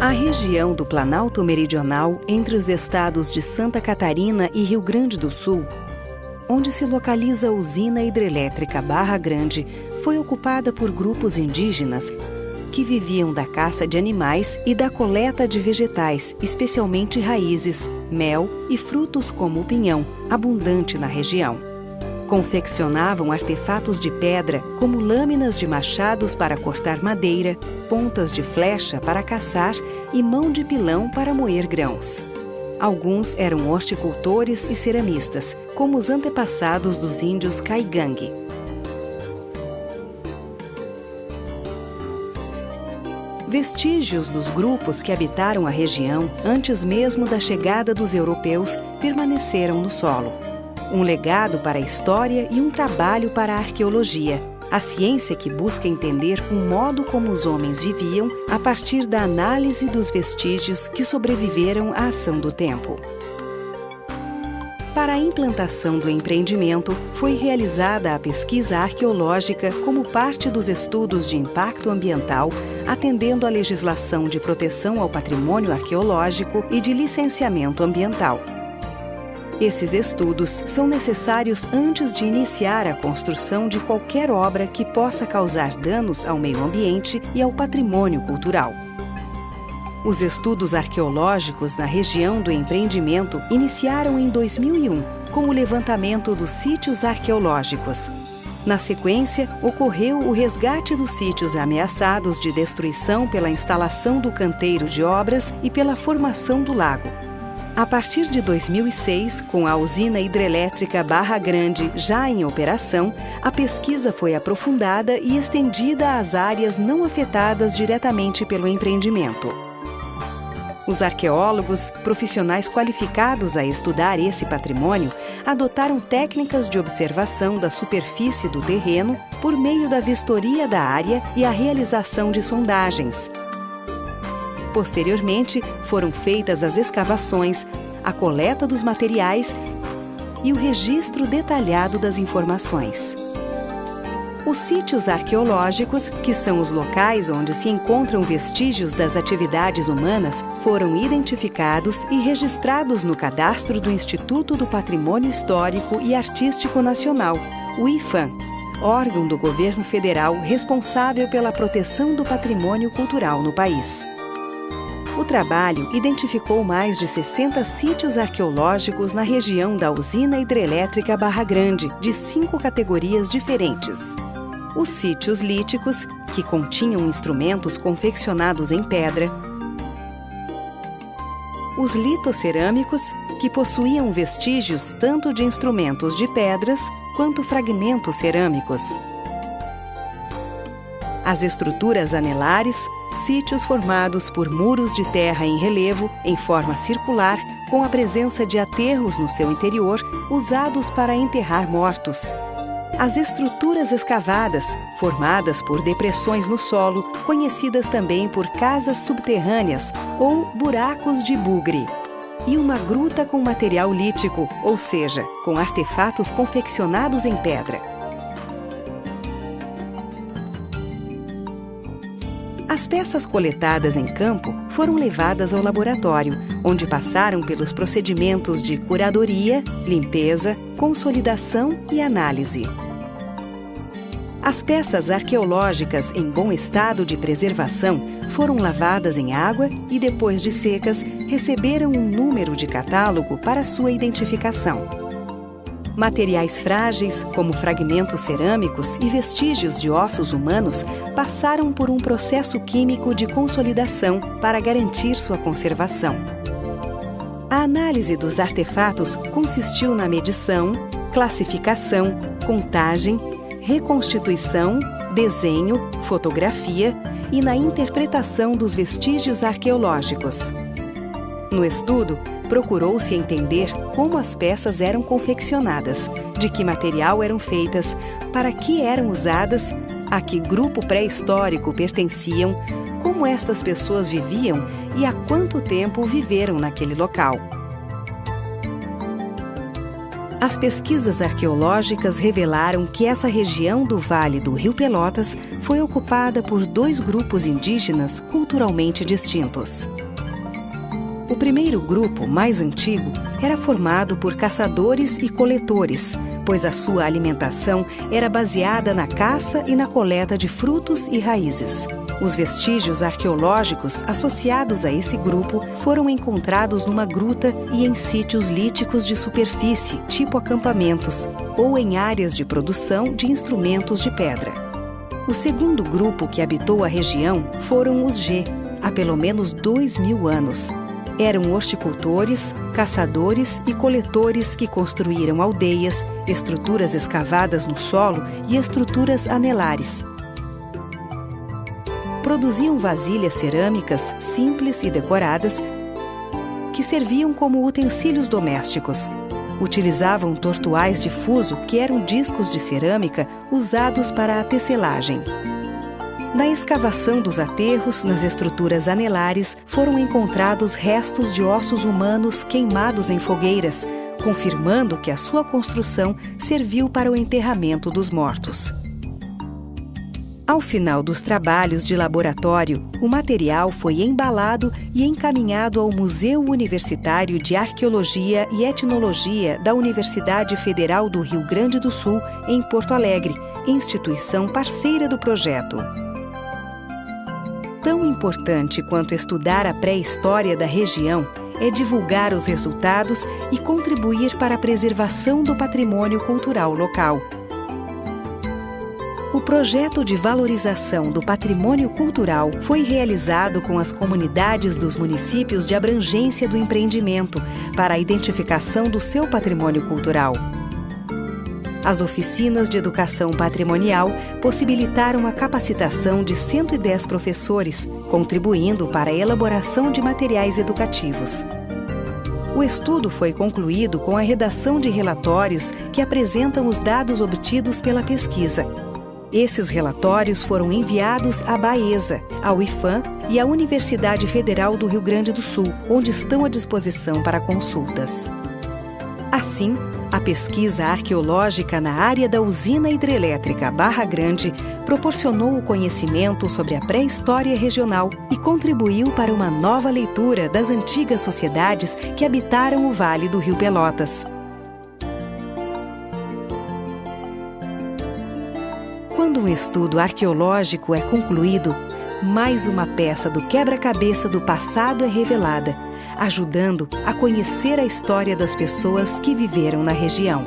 A região do Planalto Meridional, entre os estados de Santa Catarina e Rio Grande do Sul, onde se localiza a usina hidrelétrica Barra Grande, foi ocupada por grupos indígenas que viviam da caça de animais e da coleta de vegetais, especialmente raízes, mel e frutos como o pinhão, abundante na região. Confeccionavam artefatos de pedra, como lâminas de machados para cortar madeira, pontas de flecha para caçar e mão de pilão para moer grãos. Alguns eram horticultores e ceramistas, como os antepassados dos índios Caigangue. Vestígios dos grupos que habitaram a região antes mesmo da chegada dos europeus permaneceram no solo. Um legado para a história e um trabalho para a arqueologia, a ciência que busca entender o modo como os homens viviam a partir da análise dos vestígios que sobreviveram à ação do tempo. Para a implantação do empreendimento, foi realizada a pesquisa arqueológica como parte dos estudos de impacto ambiental, atendendo à legislação de proteção ao patrimônio arqueológico e de licenciamento ambiental. Esses estudos são necessários antes de iniciar a construção de qualquer obra que possa causar danos ao meio ambiente e ao patrimônio cultural. Os estudos arqueológicos na região do empreendimento iniciaram em 2001, com o levantamento dos sítios arqueológicos. Na sequência, ocorreu o resgate dos sítios ameaçados de destruição pela instalação do canteiro de obras e pela formação do lago. A partir de 2006, com a usina hidrelétrica Barra Grande já em operação, a pesquisa foi aprofundada e estendida às áreas não afetadas diretamente pelo empreendimento. Os arqueólogos, profissionais qualificados a estudar esse patrimônio, adotaram técnicas de observação da superfície do terreno por meio da vistoria da área e a realização de sondagens. Posteriormente, foram feitas as escavações, a coleta dos materiais e o registro detalhado das informações. Os sítios arqueológicos, que são os locais onde se encontram vestígios das atividades humanas, foram identificados e registrados no cadastro do Instituto do Patrimônio Histórico e Artístico Nacional, o IPHAN, órgão do governo federal responsável pela proteção do patrimônio cultural no país. O trabalho identificou mais de 60 sítios arqueológicos na região da usina hidrelétrica Barra Grande, de 5 categorias diferentes. Os sítios líticos, que continham instrumentos confeccionados em pedra. Os litocerâmicos, que possuíam vestígios tanto de instrumentos de pedras quanto fragmentos cerâmicos. As estruturas anelares, sítios formados por muros de terra em relevo, em forma circular, com a presença de aterros no seu interior, usados para enterrar mortos. As estruturas escavadas, formadas por depressões no solo, conhecidas também por casas subterrâneas ou buracos de bugre. E uma gruta com material lítico, ou seja, com artefatos confeccionados em pedra. As peças coletadas em campo foram levadas ao laboratório, onde passaram pelos procedimentos de curadoria, limpeza, consolidação e análise. As peças arqueológicas em bom estado de preservação foram lavadas em água e, depois de secas, receberam um número de catálogo para sua identificação. Materiais frágeis, como fragmentos cerâmicos e vestígios de ossos humanos, passaram por um processo químico de consolidação para garantir sua conservação. A análise dos artefatos consistiu na medição, classificação, contagem, reconstituição, desenho, fotografia e na interpretação dos vestígios arqueológicos. No estudo, procurou-se entender como as peças eram confeccionadas, de que material eram feitas, para que eram usadas, a que grupo pré-histórico pertenciam, como estas pessoas viviam e há quanto tempo viveram naquele local. As pesquisas arqueológicas revelaram que essa região do Vale do Rio Pelotas foi ocupada por 2 grupos indígenas culturalmente distintos. O primeiro grupo, mais antigo, era formado por caçadores e coletores, pois a sua alimentação era baseada na caça e na coleta de frutos e raízes. Os vestígios arqueológicos associados a esse grupo foram encontrados numa gruta e em sítios líticos de superfície, tipo acampamentos, ou em áreas de produção de instrumentos de pedra. O segundo grupo que habitou a região foram os G, há pelo menos 2.000 anos. Eram horticultores, caçadores e coletores que construíram aldeias, estruturas escavadas no solo e estruturas anelares. Produziam vasilhas cerâmicas simples e decoradas que serviam como utensílios domésticos. Utilizavam tortuais de fuso, que eram discos de cerâmica usados para a tecelagem. Na escavação dos aterros, nas estruturas anelares, foram encontrados restos de ossos humanos queimados em fogueiras, confirmando que a sua construção serviu para o enterramento dos mortos. Ao final dos trabalhos de laboratório, o material foi embalado e encaminhado ao Museu Universitário de Arqueologia e Etnologia da Universidade Federal do Rio Grande do Sul, em Porto Alegre, instituição parceira do projeto. Tão importante quanto estudar a pré-história da região é divulgar os resultados e contribuir para a preservação do patrimônio cultural local. O projeto de valorização do patrimônio cultural foi realizado com as comunidades dos municípios de abrangência do empreendimento para a identificação do seu patrimônio cultural. As oficinas de educação patrimonial possibilitaram a capacitação de 110 professores, contribuindo para a elaboração de materiais educativos. O estudo foi concluído com a redação de relatórios que apresentam os dados obtidos pela pesquisa. Esses relatórios foram enviados à Baesa, ao IFAM e à Universidade Federal do Rio Grande do Sul, onde estão à disposição para consultas. Assim, a pesquisa arqueológica na área da usina hidrelétrica Barra Grande proporcionou o conhecimento sobre a pré-história regional e contribuiu para uma nova leitura das antigas sociedades que habitaram o Vale do Rio Pelotas. Quando um estudo arqueológico é concluído, mais uma peça do quebra-cabeça do passado é revelada, ajudando a conhecer a história das pessoas que viveram na região.